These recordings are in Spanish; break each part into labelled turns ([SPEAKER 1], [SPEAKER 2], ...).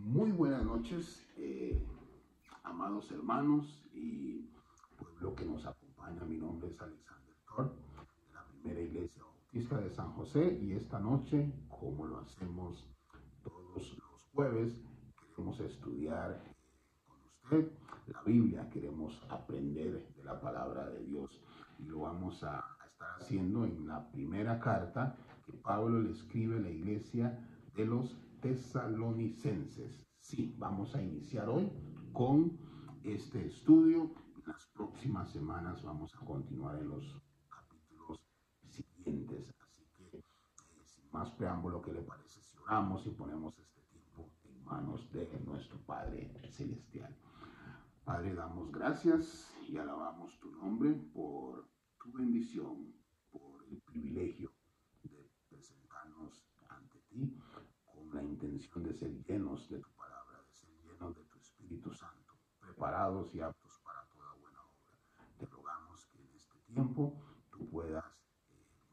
[SPEAKER 1] Muy buenas noches, amados hermanos y pueblo que nos acompaña. Mi nombre es Alexander Thor, de la Primera Iglesia Bautista de San José, y esta noche, como lo hacemos todos los jueves, queremos estudiar con usted la Biblia, queremos aprender de la palabra de Dios, y lo vamos a estar haciendo en la primera carta que Pablo le escribe a la iglesia de los tesalonicenses. Sí, vamos a iniciar hoy con este estudio. En las próximas semanas vamos a continuar en los capítulos siguientes. Así que, sin más preámbulo, ¿qué le parece si oramos y ponemos este tiempo en manos de nuestro Padre Celestial? Padre, damos gracias y alabamos tu nombre por tu bendición, por el privilegio de presentarnos ante ti con la intención de ser llenos de tu palabra, de ser llenos de tu Espíritu Santo, preparados y aptos para toda buena obra. Te rogamos que en este tiempo tú puedas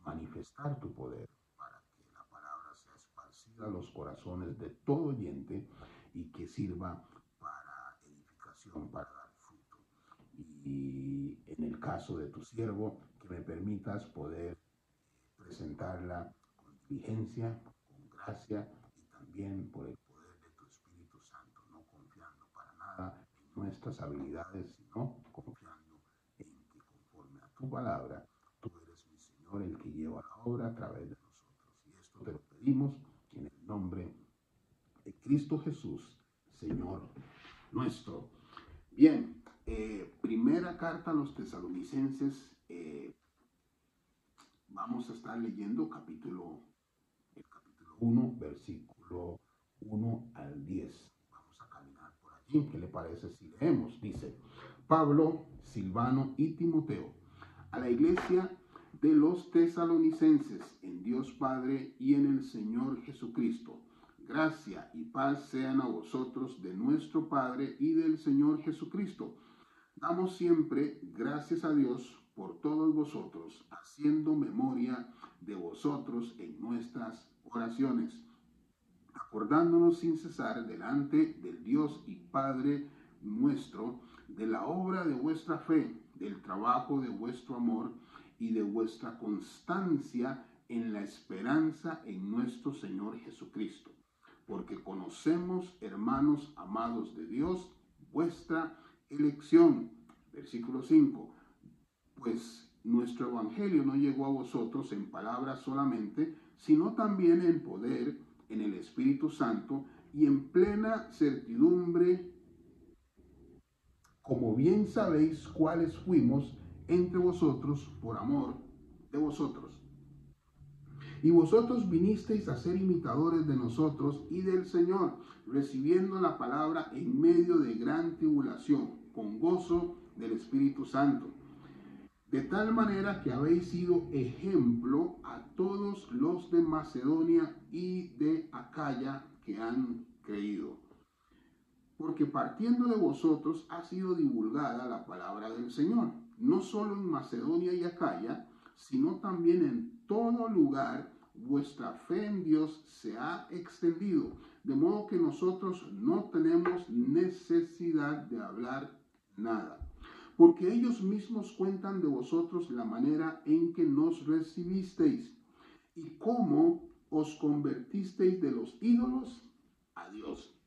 [SPEAKER 1] manifestar tu poder para que la palabra sea esparcida a los corazones de todo oyente y que sirva para edificación, para dar fruto. Y en el caso de tu siervo, que me permitas poder presentarla con diligencia, con gracia y también por el poder de tu Espíritu Santo, no confiando para nada en nuestras habilidades, sino confiando en que conforme a tu palabra, tú eres mi Señor, el que lleva la obra a través de nosotros. Y esto te lo pedimos en el nombre de Cristo Jesús, Señor nuestro. Bien, primera carta a los tesalonicenses. Vamos a estar leyendo el capítulo 1, versículo 1 al 10. Vamos a caminar por allí. ¿Qué le parece si leemos? Dice: Pablo, Silvano y Timoteo, a la iglesia de los tesalonicenses, en Dios Padre y en el Señor Jesucristo. Gracia y paz sean a vosotros de nuestro Padre y del Señor Jesucristo. Damos siempre gracias a Dios por todos vosotros, haciendo memoria de vosotros en nuestras oraciones, acordándonos sin cesar delante del Dios y Padre nuestro, de la obra de vuestra fe, del trabajo de vuestro amor y de vuestra constancia en la esperanza en nuestro Señor Jesucristo. Porque conocemos, hermanos amados de Dios, vuestra elección. Versículo 5. Pues nuestro evangelio no llegó a vosotros en palabras solamente, sino también en poder, en el Espíritu Santo y en plena certidumbre, como bien sabéis cuáles fuimos entre vosotros por amor de vosotros. Y vosotros vinisteis a ser imitadores de nosotros y del Señor, recibiendo la palabra en medio de gran tribulación, con gozo del Espíritu Santo. De tal manera que habéis sido ejemplo a todos los de Macedonia y de Acaya que han creído. Porque partiendo de vosotros ha sido divulgada la palabra del Señor, no solo en Macedonia y Acaya, sino también en todo lugar. Vuestra fe en Dios se ha extendido, de modo que nosotros no tenemos necesidad de hablar nada. Porque ellos mismos cuentan de vosotros la manera en que nos recibisteis y cómo os convertisteis de los ídolos a Dios,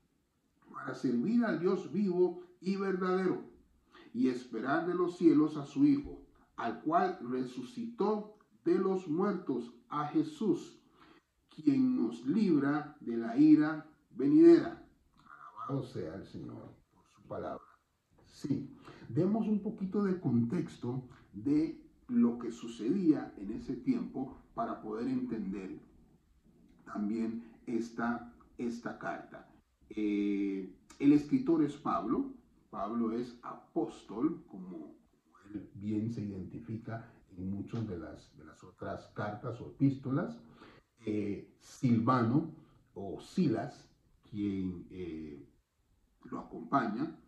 [SPEAKER 1] para servir al Dios vivo y verdadero, y esperar de los cielos a su Hijo, al cual resucitó de los muertos, a Jesús, quien nos libra de la ira venidera. Alabado sea el Señor por su palabra. Sí, demos un poquito de contexto de lo que sucedía en ese tiempo para poder entender también esta carta. El escritor es Pablo. Pablo es apóstol, como él bien se identifica en muchas de las otras cartas o epístolas. Silvano o Silas, quien lo acompaña,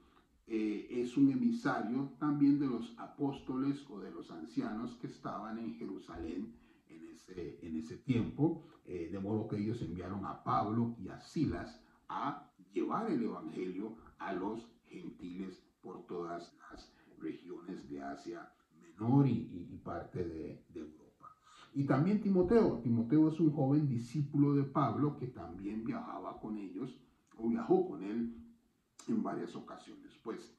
[SPEAKER 1] es un emisario también de los apóstoles o de los ancianos que estaban en Jerusalén en ese tiempo, de modo que ellos enviaron a Pablo y a Silas a llevar el evangelio a los gentiles por todas las regiones de Asia Menor y parte de Europa. Y también Timoteo. Timoteo es un joven discípulo de Pablo que también viajaba con ellos o viajó con él en varias ocasiones. Pues,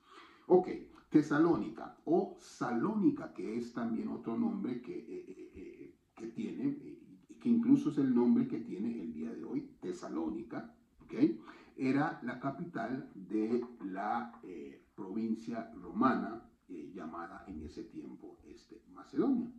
[SPEAKER 1] ok, Tesalónica o Salónica, que es también otro nombre que tiene, que incluso es el nombre que tiene el día de hoy, Tesalónica, ok, era la capital de la provincia romana llamada en ese tiempo Macedonia.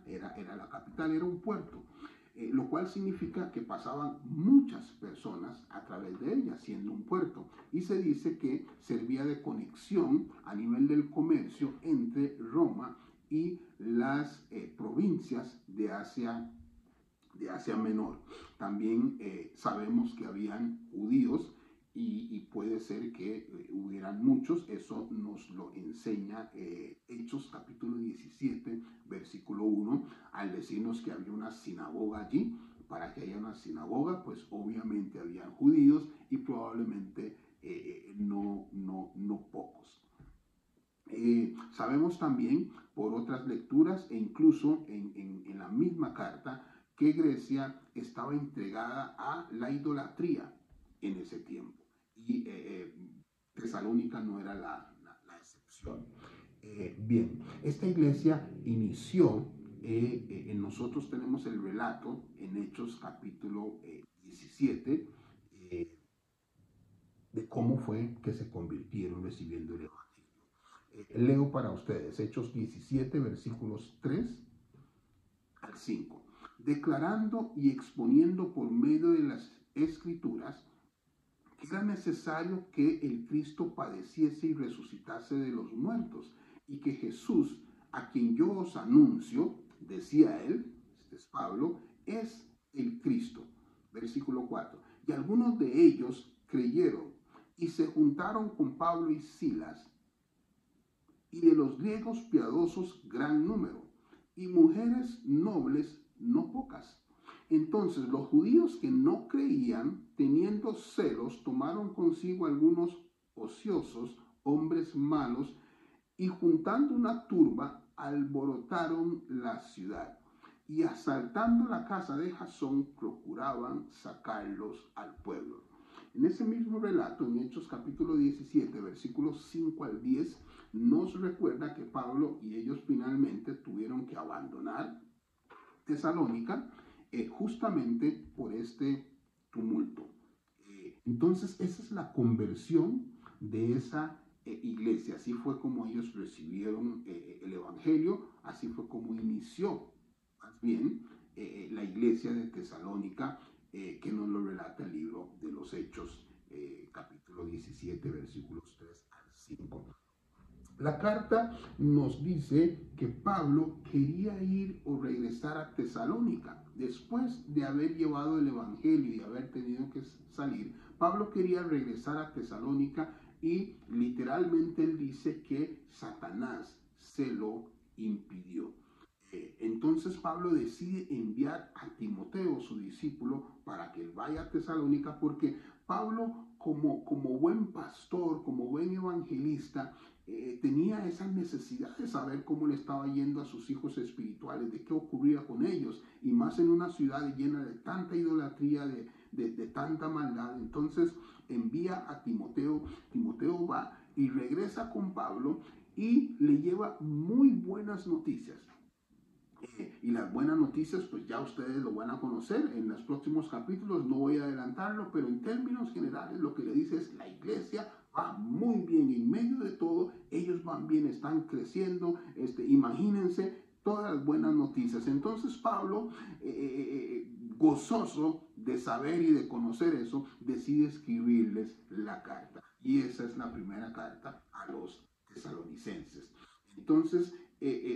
[SPEAKER 1] Era la capital, era un puerto. Lo cual significa que pasaban muchas personas a través de ella, siendo un puerto. Y se dice que servía de conexión a nivel del comercio entre Roma y las provincias de Asia Menor. También sabemos que habían judíos y puede ser que hubieran muchos. Eso nos lo enseña Hechos capítulo 17, versículo 1, al decirnos que había una sinagoga allí. Para que haya una sinagoga, pues obviamente habían judíos y probablemente no pocos. Sabemos también por otras lecturas e incluso en la misma carta que Grecia estaba entregada a la idolatría en ese tiempo. Y Tesalónica no era la excepción. Bien, esta iglesia inició, nosotros tenemos el relato en Hechos capítulo 17, de cómo fue que se convirtieron recibiendo el Evangelio. Leo para ustedes Hechos 17, versículos 3 al 5. Declarando y exponiendo por medio de las Escrituras que era necesario que el Cristo padeciese y resucitase de los muertos, y que Jesús, a quien yo os anuncio, decía él, este es Pablo, es el Cristo. Versículo 4. Y algunos de ellos creyeron y se juntaron con Pablo y Silas, y de los griegos piadosos gran número, y mujeres nobles no pocas. Entonces los judíos que no creían, teniendo celos, tomaron consigo algunos ociosos, hombres malos, y juntando una turba, alborotaron la ciudad. Y asaltando la casa de Jasón, procuraban sacarlos al pueblo. En ese mismo relato, en Hechos capítulo 17, versículos 5 al 10, nos recuerda que Pablo y ellos finalmente tuvieron que abandonar Tesalónica justamente por este tumulto. Entonces, esa es la conversión de esa iglesia. Así fue como ellos recibieron el Evangelio, así fue como inició, más bien, la iglesia de Tesalónica, que nos lo relata el libro de los Hechos, capítulo 17, versículos 3 al 5. La carta nos dice que Pablo quería ir o regresar a Tesalónica. Después de haber llevado el Evangelio y haber tenido que salir, Pablo quería regresar a Tesalónica y literalmente él dice que Satanás se lo impidió. Entonces Pablo decide enviar a Timoteo, su discípulo, para que él vaya a Tesalónica, porque Pablo, como buen pastor, como buen evangelista, tenía esa necesidad de saber cómo le estaba yendo a sus hijos espirituales, de qué ocurría con ellos, y más en una ciudad llena de tanta idolatría, de tanta maldad. Entonces envía a Timoteo. Timoteo va y regresa con Pablo y le lleva muy buenas noticias. Y las buenas noticias, pues ya ustedes lo van a conocer en los próximos capítulos, no voy a adelantarlo, pero en términos generales lo que le dice es: la iglesia va muy bien en medio de todo, ellos van bien, están creciendo, imagínense todas las buenas noticias. Entonces Pablo, gozoso de saber y de conocer eso, decide escribirles la carta. Y esa es la primera carta a los tesalonicenses. Entonces,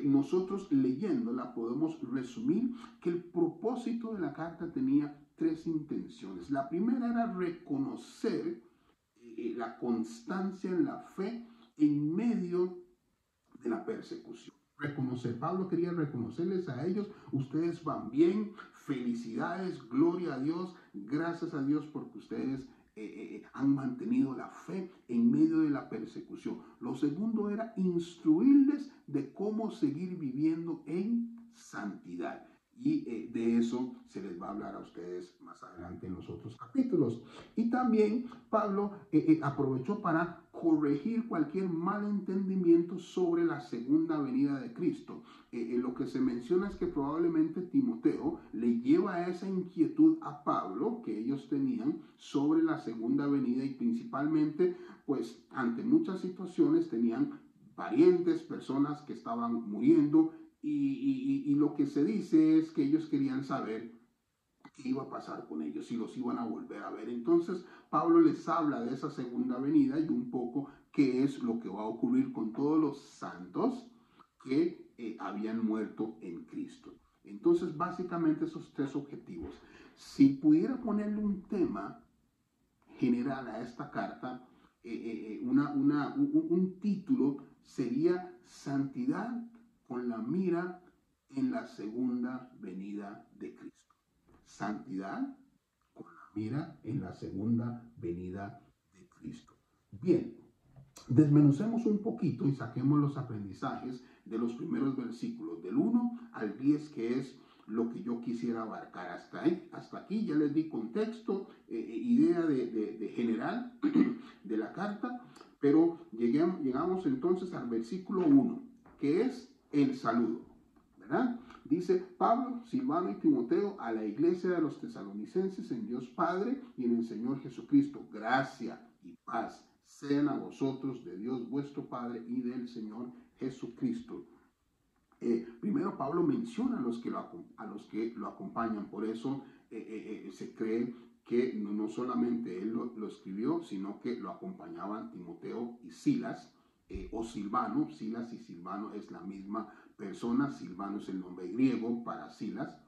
[SPEAKER 1] nosotros leyéndola podemos resumir que el propósito de la carta tenía tres intenciones. La primera era reconocer la constancia en la fe en medio de la persecución. Pablo quería reconocerles a ellos: ustedes van bien, felicidades, gloria a Dios, gracias a Dios porque ustedes han mantenido la fe en medio de la persecución. Lo segundo era instruirles de cómo seguir viviendo en santidad. Y de eso se les va a hablar a ustedes más adelante en los otros capítulos. Y también Pablo aprovechó para corregir cualquier malentendimiento sobre la segunda venida de Cristo. Lo que se menciona es que probablemente Timoteo le lleva esa inquietud a Pablo que ellos tenían sobre la segunda venida, y principalmente pues ante muchas situaciones tenían parientes, personas que estaban muriendo, y lo que se dice es que ellos querían saber qué iba a pasar con ellos, si los iban a volver a ver. Entonces Pablo les habla de esa segunda venida y un poco qué es lo que va a ocurrir con todos los santos que habían muerto en Cristo. Entonces básicamente esos tres objetivos. Si pudiera ponerle un tema general a esta carta, un título sería Santidad con la mira en la segunda venida de Cristo. Santidad con la mira en la segunda venida de Cristo. Bien, desmenucemos un poquito y saquemos los aprendizajes de los primeros versículos, del 1 al 10, que es lo que yo quisiera abarcar. Hasta aquí ya les di contexto, idea de general de la carta, pero llegamos entonces al versículo 1, que es el saludo, ¿verdad? Dice Pablo, Silvano y Timoteo a la iglesia de los tesalonicenses en Dios Padre y en el Señor Jesucristo. Gracia y paz sean a vosotros de Dios vuestro Padre y del Señor Jesucristo. Primero Pablo menciona a los que lo acompañan. Por eso se cree que no solamente él lo escribió, sino que lo acompañaban Timoteo y Silas, o Silvano. Silas y Silvano es la misma persona. Silvano es el nombre griego para Silas.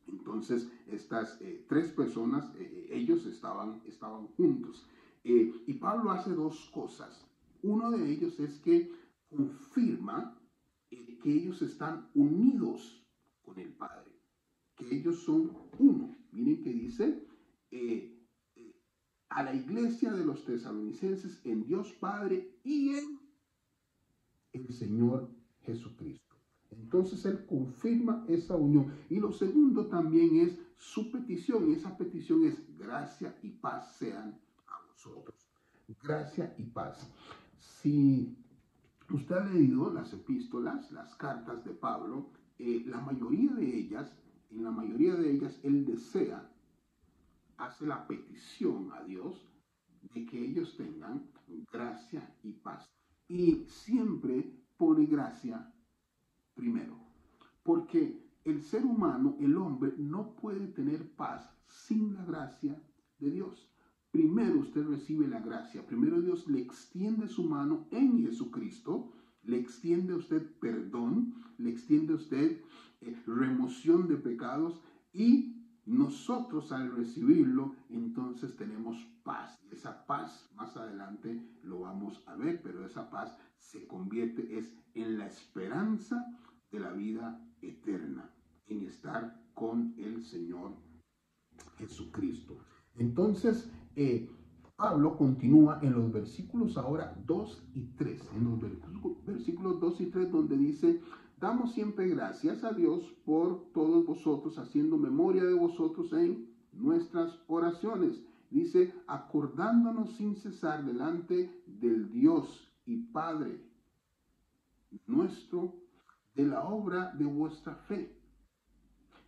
[SPEAKER 1] Entonces estas tres personas, ellos estaban juntos. Y Pablo hace dos cosas. Uno de ellos es que confirma que ellos están unidos con el Padre, que ellos son uno. Miren que dice, a la iglesia de los tesalonicenses en Dios Padre y en el Señor Jesucristo. Entonces él confirma esa unión. Y lo segundo también es su petición, y esa petición es gracia y paz sean a vosotros. Gracia y paz. Si usted ha leído las epístolas, las cartas de Pablo, en la mayoría de ellas él desea, hace la petición a Dios de que ellos tengan gracia y paz. Y siempre pone gracia primero, porque el ser humano, el hombre, no puede tener paz sin la gracia de Dios. Primero usted recibe la gracia, primero Dios le extiende su mano en Jesucristo, le extiende a usted perdón, le extiende a usted remoción de pecados, y nosotros al recibirlo entonces tenemos paz. Esa paz más adelante lo vamos a ver, pero esa paz se convierte en la esperanza de la vida eterna, en estar con el Señor Jesucristo. Entonces, Pablo continúa en los versículos ahora 2 y 3, en los versículos 2 y 3, donde dice: damos siempre gracias a Dios por todos vosotros, haciendo memoria de vosotros en nuestras oraciones. Dice, acordándonos sin cesar delante del Dios y Padre nuestro, de la obra de vuestra fe,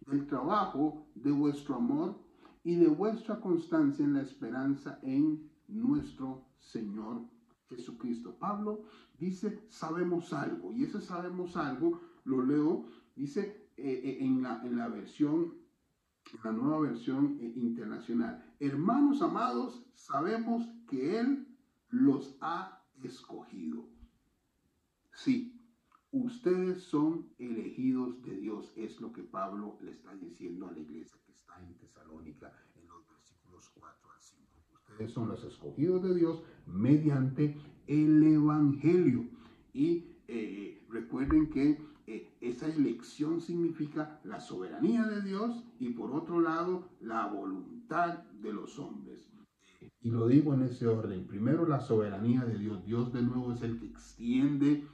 [SPEAKER 1] del trabajo de vuestro amor y de vuestra constancia en la esperanza en nuestro Señor Jesucristo. Pablo dice, sabemos algo, y ese sabemos algo, lo leo, dice en la versión, en la nueva versión internacional: hermanos amados, sabemos que Él los ha escogido. Sí, ustedes son elegidos de Dios, es lo que Pablo le está diciendo a la iglesia que está en Tesalónica en los versículos 4 al 5. Ustedes son los escogidos de Dios mediante el Evangelio. Y recuerden que esa elección significa la soberanía de Dios y por otro lado la voluntad de los hombres. Y lo digo en ese orden. Primero, la soberanía de Dios. Dios de nuevo es el que extiende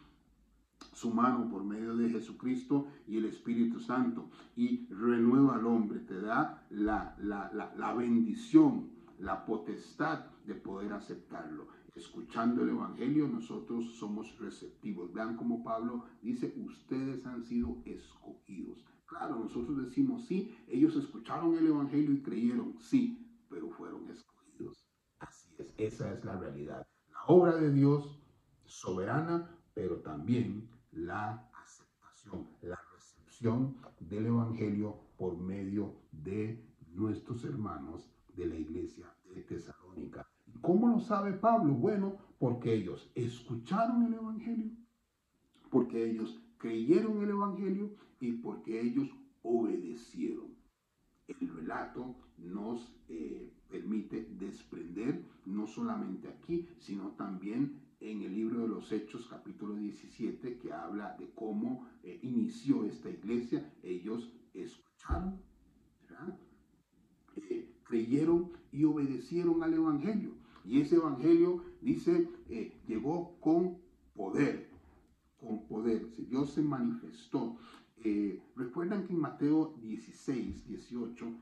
[SPEAKER 1] su mano por medio de Jesucristo y el Espíritu Santo y renueva al hombre, te da la bendición, la potestad de poder aceptarlo. Escuchando el Evangelio, nosotros somos receptivos. Vean cómo Pablo dice, ustedes han sido escogidos. Claro, nosotros decimos, sí, ellos escucharon el Evangelio y creyeron, sí, pero fueron escogidos. Así es, esa es la realidad. La obra de Dios soberana, pero también la aceptación, la recepción del Evangelio por medio de nuestros hermanos de la iglesia de Tesalónica. ¿Y cómo lo sabe Pablo? Bueno, porque ellos escucharon el Evangelio, porque ellos creyeron el Evangelio y porque ellos obedecieron. El relato nos permite desprender, no solamente aquí, sino también en el libro de los Hechos, capítulo 17, que habla de cómo inició esta iglesia. Ellos escucharon, ¿verdad? Creyeron y obedecieron al Evangelio. Y ese Evangelio, dice, llegó con poder. Con poder. Dios se manifestó. Recuerdan que en Mateo 16, 18,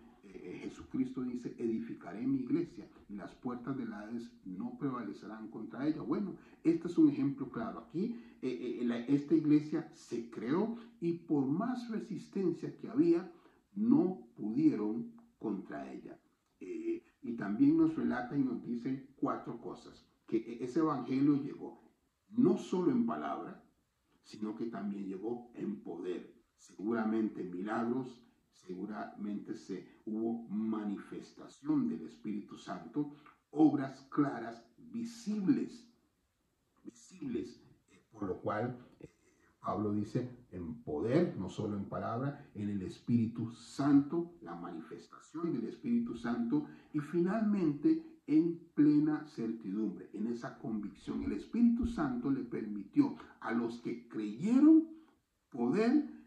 [SPEAKER 1] Jesucristo dice, edificaré mi iglesia y las puertas del Hades no prevalecerán contra ella. Bueno, este es un ejemplo claro. Aquí esta iglesia se creó y por más resistencia que había, no pudieron contra ella. Y también nos relata y nos dice 4 cosas. Que ese evangelio llegó no solo en palabra, sino que también llegó en poder. Seguramente milagros, seguramente hubo manifestación del Espíritu Santo, obras claras, visibles, por lo cual Pablo dice en poder, no solo en palabra, en el Espíritu Santo, la manifestación del Espíritu Santo y finalmente en plena certidumbre, en esa convicción. El Espíritu Santo le permitió a los que creyeron poder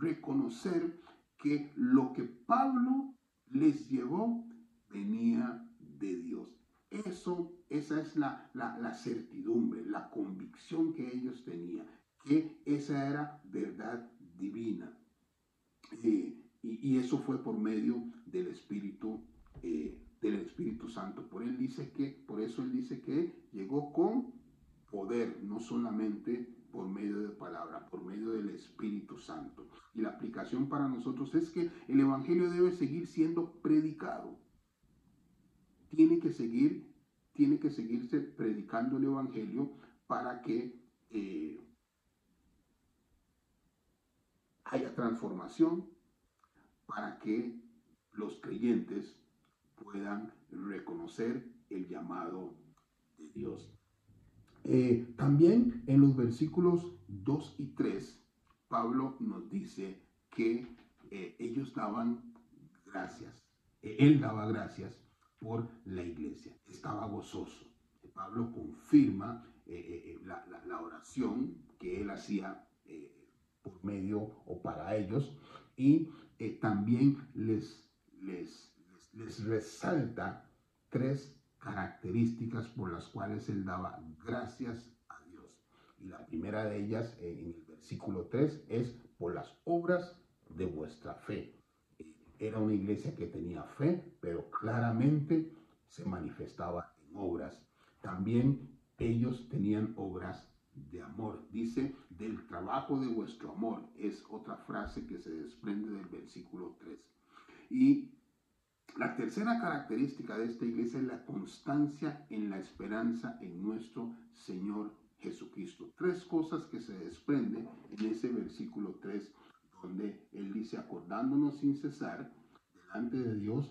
[SPEAKER 1] reconocer que lo que Pablo les llevó venía de Dios. Esa es la certidumbre, la convicción que ellos tenían, que esa era verdad divina. Y eso fue por medio del Espíritu Santo. Por eso él dice que llegó con poder, no solamente por medio de palabra, por medio del Espíritu Santo. Y la aplicación para nosotros es que el Evangelio debe seguir siendo predicado. Tiene que seguirse predicando el Evangelio para que haya transformación, para que los creyentes puedan reconocer el llamado de Dios. También en los versículos 2 y 3, Pablo nos dice que ellos daban gracias. Él daba gracias por la iglesia. Estaba gozoso. Pablo confirma la oración que él hacía por medio o para ellos y también les resalta 3 características por las cuales él daba gracias a Dios. Y la primera de ellas en el versículo 3 es por las obras de vuestra fe. Era una iglesia que tenía fe, pero claramente se manifestaba en obras. También ellos tenían obras de amor. Dice, del trabajo de vuestro amor. Es otra frase que se desprende del versículo 3. Y la tercera característica de esta iglesia es la constancia en la esperanza en nuestro Señor Jesucristo. 3 cosas que se desprenden en ese versículo 3, donde él dice, acordándonos sin cesar delante de Dios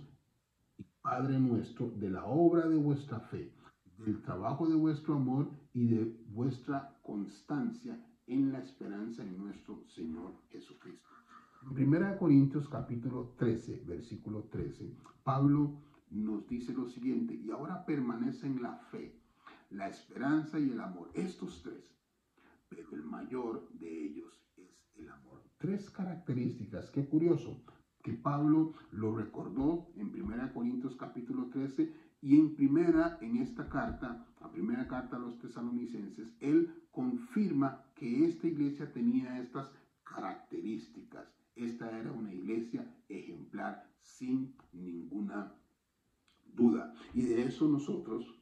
[SPEAKER 1] y Padre nuestro, de la obra de vuestra fe, del trabajo de vuestro amor y de vuestra constancia en la esperanza en nuestro Señor Jesucristo. En 1 Corintios capítulo 13, versículo 13, Pablo nos dice lo siguiente, y ahora permanecen la fe, la esperanza y el amor, estos 3, pero el mayor de ellos es el amor. 3 características, qué curioso, que Pablo lo recordó en 1 Corintios capítulo 13 y en esta carta, la primera carta a los tesalonicenses, él confirma que esta iglesia tenía estas características. Esta era una iglesia ejemplar sin ninguna duda. Y de eso nosotros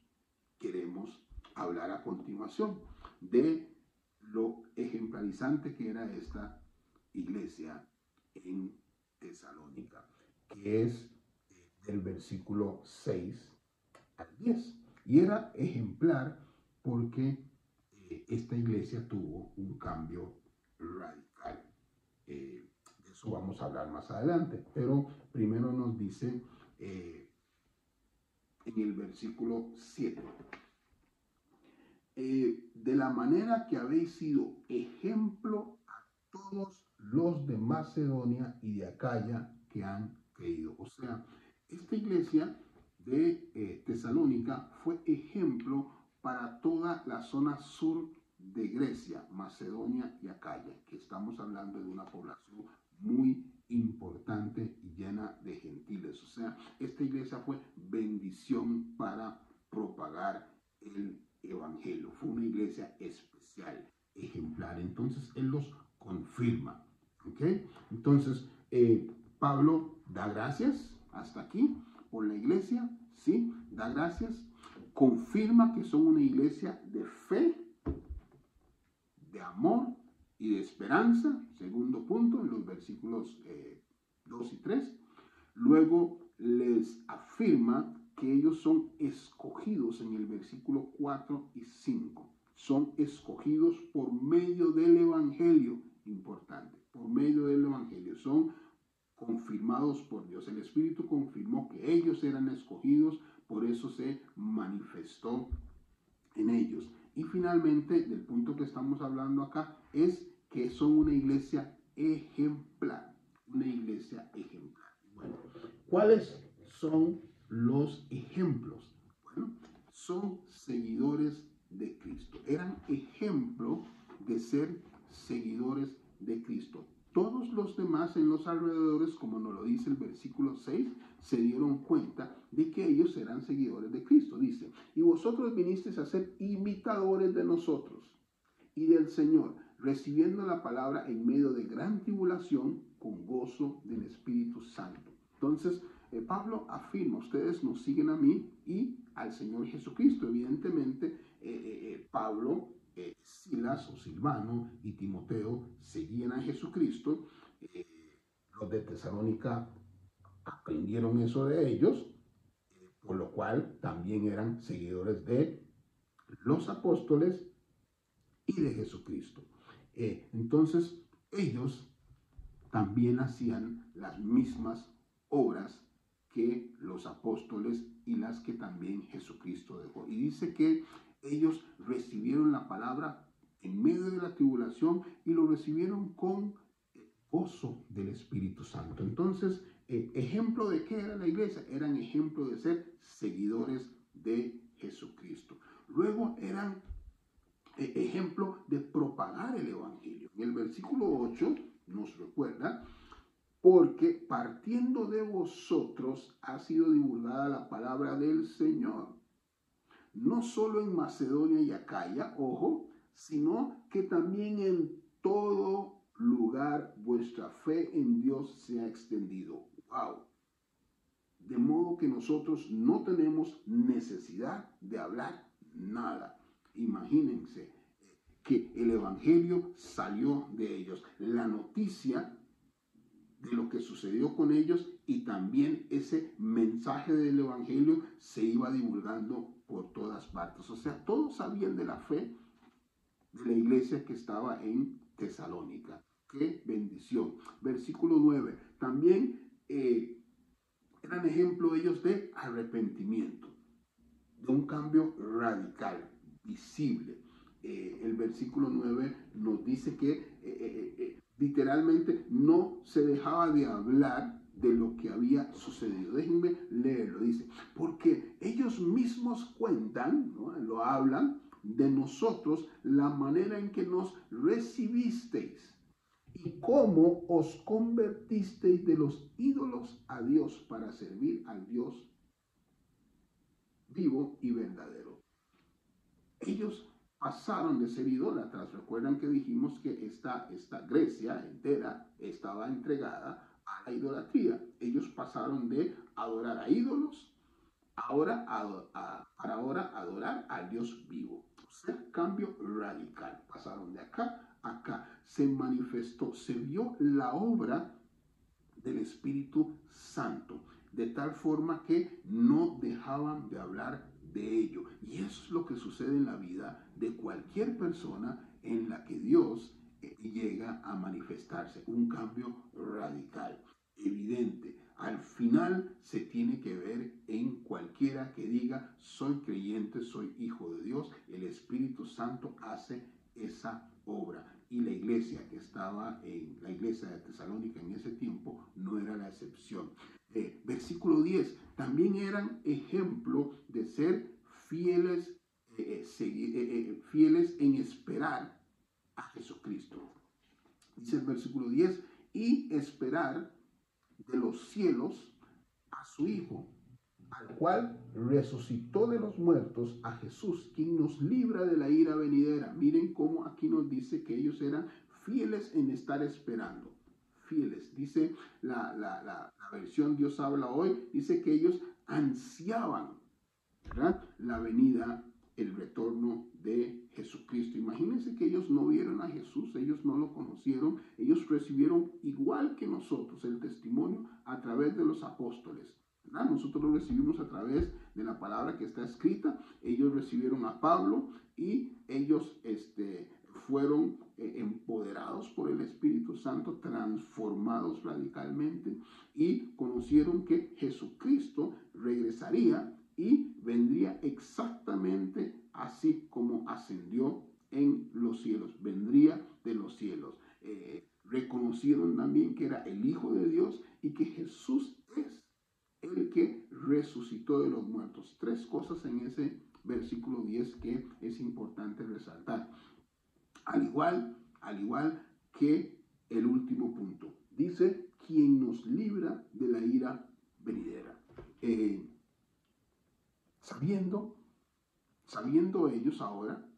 [SPEAKER 1] queremos hablar a continuación, de lo ejemplarizante que era esta iglesia en Tesalónica, que es del versículo 6 al 10. Y era ejemplar porque esta iglesia tuvo un cambio radical. De eso vamos a hablar más adelante, pero primero nos dice en el versículo 7, de la manera que habéis sido ejemplo a todos los de Macedonia y de Acaya que han creído. O sea, esta iglesia de Tesalónica fue ejemplo para toda la zona sur de Grecia, Macedonia y Acaya, que estamos hablando de una población muy importante y llena de gentiles. O sea, esta iglesia fue bendición para propagar el evangelio. Fue una iglesia especial, ejemplar. Entonces, él los confirma. ¿Ok? Entonces, Pablo da gracias hasta aquí por la iglesia, ¿sí? Da gracias, confirma que son una iglesia de fe, de amor y de esperanza, segundo punto, en los versículos 2 y 3. Luego les afirma que ellos son escogidos en el versículo 4 y 5. Son escogidos por medio del evangelio, importante, por medio del evangelio. Son confirmados por Dios. El Espíritu confirmó que ellos eran escogidos, por eso se manifestó en ellos. Y finalmente, del punto que estamos hablando acá, es que son una iglesia ejemplar. Una iglesia ejemplar. Bueno, ¿cuáles son los ejemplos? Bueno, son seguidores de Cristo. Eran ejemplo de ser seguidores de Cristo. Todos los demás en los alrededores, como nos lo dice el versículo 6, se dieron cuenta de que ellos eran seguidores de Cristo. Dice, y vosotros vinisteis a ser imitadores de nosotros y del Señor, recibiendo la palabra en medio de gran tribulación con gozo del Espíritu Santo. Entonces, Pablo afirma, ustedes nos siguen a mí y al Señor Jesucristo. Evidentemente, Pablo, Silas o Silvano y Timoteo seguían a Jesucristo. Los de Tesalónica aprendieron eso de ellos, por lo cual también eran seguidores de los apóstoles y de Jesucristo. Entonces, ellos también hacían las mismas obras que los apóstoles y las que también Jesucristo dejó. Y dice que ellos recibieron la palabra en medio de la tribulación y lo recibieron con gozo del Espíritu Santo. Entonces, ejemplo de qué era la iglesia, eran ejemplo de ser seguidores de Jesucristo. Luego eran ejemplo de propagar el evangelio. En el versículo 8 nos recuerda, porque partiendo de vosotros ha sido divulgada la palabra del Señor, no solo en Macedonia y Acaya, ojo, sino que también en todo lugar vuestra fe en Dios se ha extendido. ¡Wow! De modo que nosotros no tenemos necesidad de hablar nada. Imagínense que el evangelio salió de ellos. La noticia de lo que sucedió con ellos y también ese mensaje del evangelio se iba divulgando por todas partes. O sea, todos sabían de la fe de la iglesia que estaba en Tesalónica. ¡Qué bendición! Versículo 9. También eran ejemplo ellos de arrepentimiento, de un cambio radical, visible. El versículo 9 nos dice que literalmente no se dejaba de hablar de lo que había sucedido. Déjenme leerlo. Dice, porque ellos mismos cuentan, ¿no? Lo hablan de nosotros, la manera en que nos recibisteis y y cómo os convertisteis de los ídolos a Dios para servir al Dios vivo y verdadero. Ellos pasaron de ser idólatras. Recuerdan que dijimos que esta Grecia entera estaba entregada a la idolatría. Ellos pasaron de adorar a ídolos para ahora adorar al Dios vivo. O sea, cambio radical. Pasaron de acá a acá. Se manifestó, se vio la obra del Espíritu Santo, de tal forma que no dejaban de hablar de ello. Y eso es lo que sucede en la vida de cualquier persona en la que Dios llega a manifestarse. Un cambio radical, evidente. Al final se tiene que ver en cualquiera que diga, soy creyente, soy hijo de Dios. El Espíritu Santo hace esa obra. Y la iglesia que estaba en la iglesia de Tesalónica en ese tiempo no era la excepción. Versículo 10, también eran ejemplo de ser fieles, fieles en esperar a Jesucristo. Dice el versículo 10, y esperar de los cielos a su Hijo, al cual resucitó de los muertos, a Jesús, quien nos libra de la ira venidera. Miren cómo aquí nos dice que ellos eran fieles en estar esperando. Fieles, dice la versión Dios habla hoy, dice que ellos ansiaban, ¿verdad?, la venida, el retorno de Jesucristo. Imagínense que ellos no vieron a Jesús, ellos no lo conocieron, ellos recibieron igual que nosotros el testimonio a través de los apóstoles. ¿Verdad? Nosotros lo recibimos a través de la palabra que está escrita. Ellos recibieron a Pablo y ellos fueron empoderados por el Espíritu Santo, transformados radicalmente y conocieron que Jesucristo regresaría y vendría exactamente así como ascendió en los cielos. Vendría de los cielos. Reconocieron también que era el Hijo de Dios y que Jesús es el que resucitó de los muertos. Tres cosas en ese versículo 10 que es importante resaltar. Al igual que el último punto. Dice, quien nos libra de la ira venidera. Sabiendo ellos ahora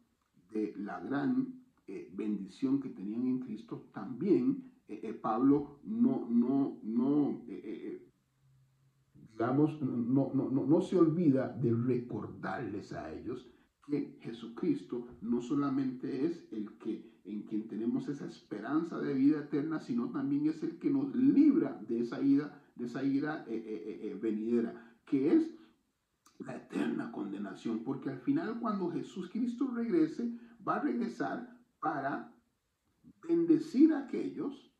[SPEAKER 1] de la gran bendición que tenían en Cristo, también Pablo no se olvida de recordarles a ellos que Jesucristo no solamente es el que en quien tenemos esa esperanza de vida eterna, sino también es el que nos libra de esa ira venidera, que es la eterna condenación, porque al final cuando Jesucristo regrese, va a regresar para bendecir a aquellos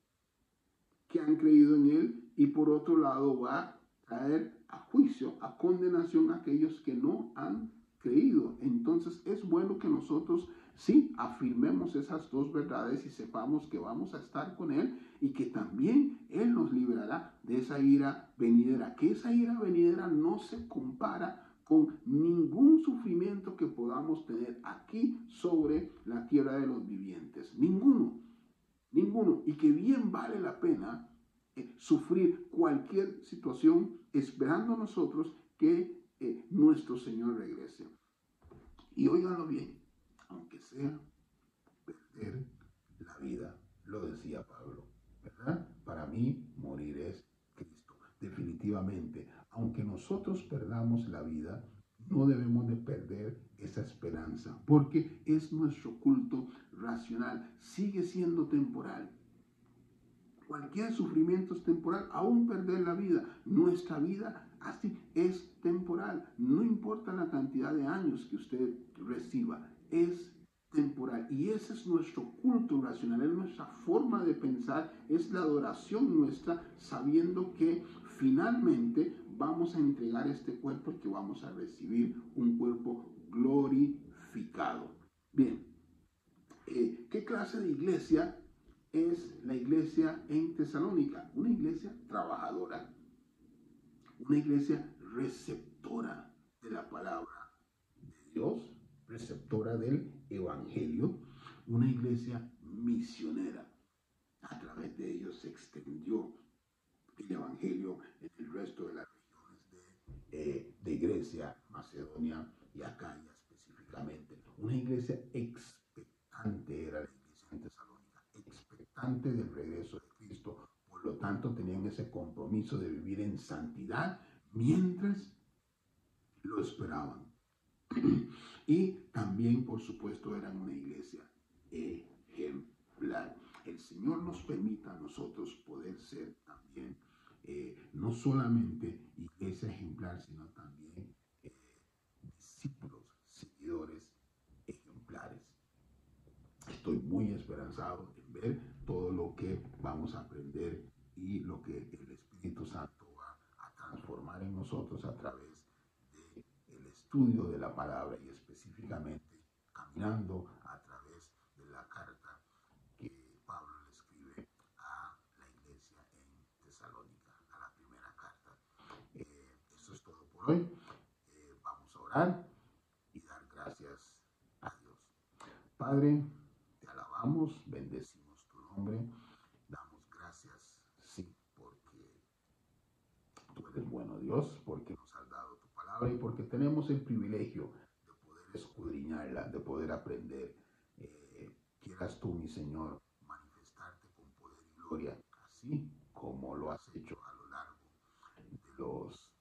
[SPEAKER 1] que han creído en Él y por otro lado va a traer a juicio, a condenación a aquellos que no han creído. Entonces es bueno que nosotros sí afirmemos esas dos verdades y sepamos que vamos a estar con Él y que también Él nos librará de esa ira venidera, que esa ira venidera no se compara con ningún sufrimiento que podamos tener aquí sobre la tierra de los vivientes. Ninguno. Y que bien vale la pena sufrir cualquier situación esperando nosotros que nuestro Señor regrese. Y óiganlo bien, aunque sea perder la vida, lo decía Pablo, ¿verdad? Para mí morir es Cristo. Definitivamente, aunque nosotros perdamos la vida, no debemos de perder esa esperanza, porque es nuestro culto racional, sigue siendo temporal. Cualquier sufrimiento es temporal, aún perder la vida. Nuestra vida así es temporal. No importa la cantidad de años que usted reciba, es temporal. Y ese es nuestro culto racional, es nuestra forma de pensar, es la adoración nuestra, sabiendo que finalmente vamos a entregar este cuerpo y que vamos a recibir un cuerpo glorificado. Bien, ¿qué clase de iglesia es la iglesia en Tesalónica? Una iglesia trabajadora, una iglesia receptora de la palabra de Dios, receptora del evangelio, una iglesia misionera. través de ellos se extendió el Evangelio en el resto de las regiones de Grecia, Macedonia y Acaya específicamente. Una iglesia expectante era la iglesia en Tesalónica, expectante del regreso de Cristo. Por lo tanto, tenían ese compromiso de vivir en santidad mientras lo esperaban. Y también, por supuesto, eran una iglesia ejemplar. El Señor nos permita a nosotros poder ser también no solamente iglesia ejemplar, sino también discípulos, seguidores ejemplares. Estoy muy esperanzado en ver todo lo que vamos a aprender y lo que el Espíritu Santo va a transformar en nosotros a través del estudio de la palabra y específicamente caminando a través de la carta que Pablo le escribe a la iglesia en Tesalónica, a la primera carta. Eso es todo por hoy. Vamos a orar y dar gracias a Dios. Padre, te alabamos, bendecimos tu nombre, damos gracias, sí, porque tú eres bueno, Dios, porque nos has dado tu palabra y porque tenemos el privilegio de poder escudriñarla, de poder aprender. Quieras tú, mi Señor, manifestarte con poder y gloria, así como lo has hecho a lo largo de los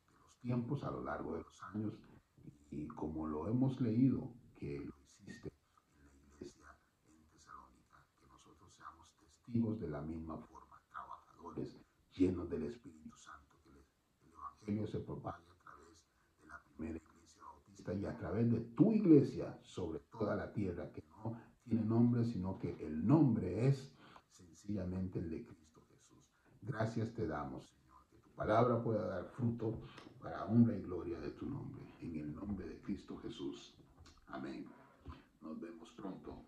[SPEAKER 1] tiempos, a lo largo de los años, y como lo hemos leído, que lo hiciste en la iglesia en Tesalónica, que nosotros seamos testigos de la misma forma, trabajadores, llenos del Espíritu Santo, que el Evangelio se propague a través de la primera iglesia bautista y a través de tu iglesia sobre toda la tierra, que no tiene nombre, sino que el nombre es sencillamente el de Cristo Jesús. Gracias te damos, Señor, que tu palabra pueda dar fruto para honra y gloria de tu nombre. En el nombre de Cristo Jesús. Amén. Nos vemos pronto.